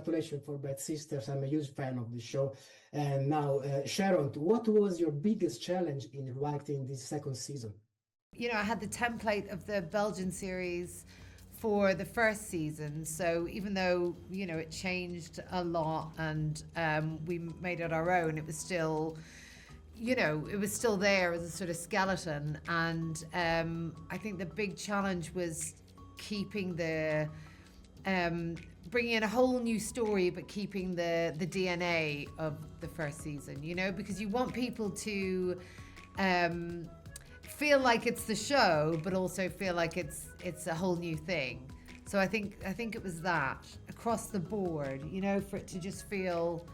congratulations for Bad Sisters. I'm a huge fan of the show. And now, Sharon, what was your biggest challenge in writing this second season? You know, I had the template of the Belgian series for the first season. So even though, you know, it changed a lot and we made it our own, it was still, you know, it was still there as a sort of skeleton. And I think the big challenge was keeping the, bringing in a whole new story, but keeping the DNA of the first season, you know, because you want people to feel like it's the show, but also feel like it's a whole new thing. So I think it was that across the board, you know, for it to just feel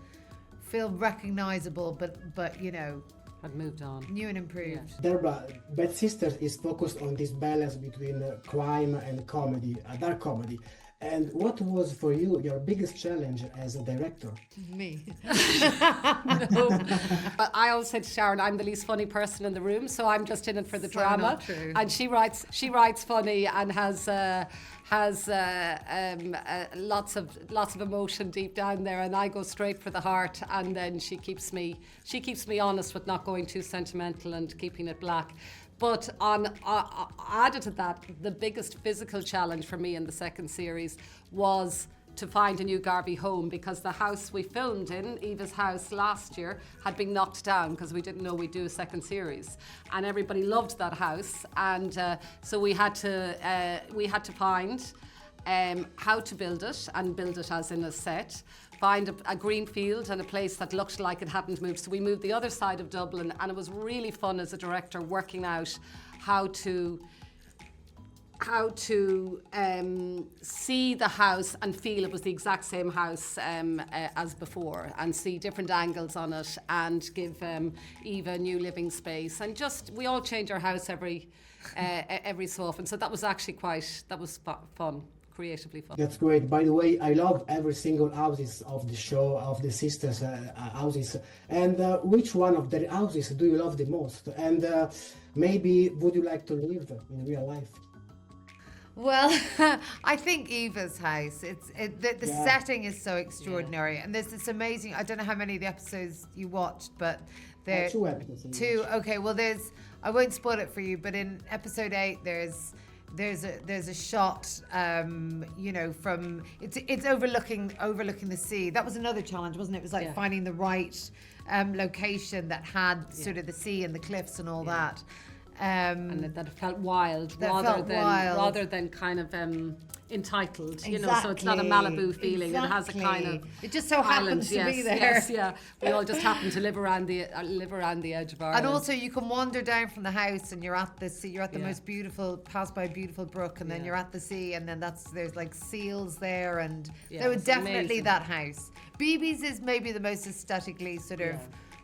recognizable, but you know, had moved on, new and improved. Dearbhla, Bad Sisters is focused on this balance between crime and comedy, dark comedy. And what was for you your biggest challenge as a director? Me. No. But I always said to Sharon, I'm the least funny person in the room, so I'm just in it for the So drama. not true. And she writes funny and has lots of emotion deep down there, and I go straight for the heart. And then she keeps me honest with not going too sentimental and keeping it black. But added to that, the biggest physical challenge for me in the second series was to find a new Garvey home, because the house we filmed in, Eva's house last year, had been knocked down because we didn't know we'd do a second series, and everybody loved that house, and so we had to find how to build it, and build it as in a set. Find a green field and a place that looked like it hadn't moved. So we moved the other side of Dublin, and it was really fun as a director working out how to see the house and feel it was the exact same house as before, and see different angles on it, and give Eva a new living space. And just, we all change our house every so often. So that was actually fun. Creatively fun. That's great. By the way, I love every single houses of the show, of the sisters' houses. And which one of their houses do you love the most? And maybe would you like to live in real life? Well, I think Eva's house. The setting is so extraordinary, and there's this amazing. I don't know how many of the episodes you watched, but there 2 episodes. Two. Okay, well, I won't spoil it for you, but in episode 8, there's a shot, you know, from it's overlooking the sea. That was another challenge, wasn't it? It was like finding the right location that had sort of the sea and the cliffs and all that. And that felt wild, rather than kind of entitled, exactly. You know, so it's not a Malibu feeling. Exactly. It has a kind of it just so island, happens to be there. Yes, we all just happen to live around the edge of Ireland. And also, you can wander down from the house, and you're at the sea. You're at the most beautiful, pass by a beautiful brook, and then you're at the sea, and then there's like seals there, and there was definitely amazing. that house. BB's is maybe the most aesthetically sort of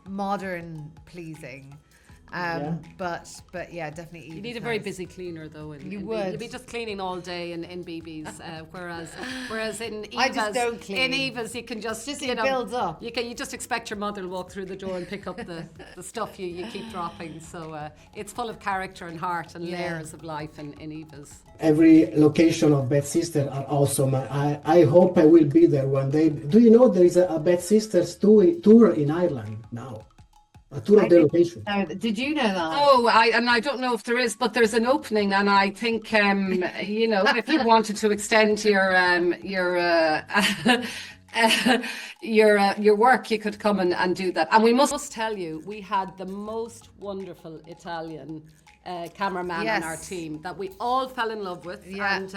modern, pleasing. But yeah, definitely. You need a very busy cleaner though. You'd be just cleaning all day in BB's, whereas in Eva's, I just don't clean. In Eva's, you can just it builds up. You just expect your mother to walk through the door and pick up the stuff you keep dropping. So it's full of character and heart and layers of life in Eva's. Every location of Bad Sisters are awesome. I hope I will be there one day. Do you know there is a Bad Sisters tour in Ireland now? A tour of the location. Did you know that? Oh, I don't know if there is, but there's an opening, and I think you know, if you wanted to extend your work, you could come and do that. And we must tell you, we had the most wonderful Italian cameraman on our team that we all fell in love with, and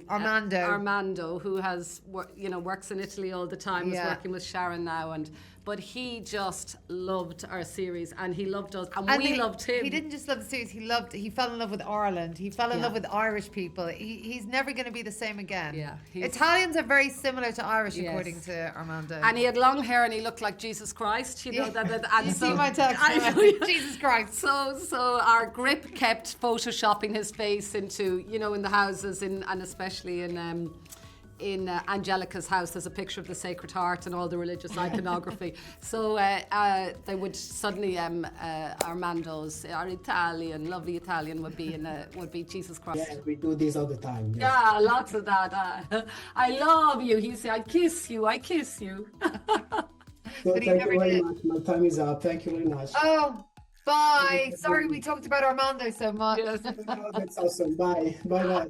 Armando, who has works in Italy all the time, is working with Sharon now, but he just loved our series, and he loved us, and we loved him. He didn't just love the series; he fell in love with Ireland. He fell in love with Irish people. He's never going to be the same again. Yeah, Italians are very similar to Irish, according to Armando. And he had long hair, and he looked like Jesus Christ. You know that. And you see my text? Jesus Christ. So our grip kept photoshopping his face into, in the houses, and especially in Angelica's house, there's a picture of the Sacred Heart and all the religious iconography. So they would suddenly Armando's, our Italian, lovely Italian, would be Jesus Christ. Yeah, we do this all the time. Yes. Yeah, lots of that. I love you. He'd say, I kiss you. So But he thank never you very did. much. My time is up. Thank you very much. Oh, bye. Sorry we talked about Armando so much. Yes. Oh, that's awesome. Bye. Bye.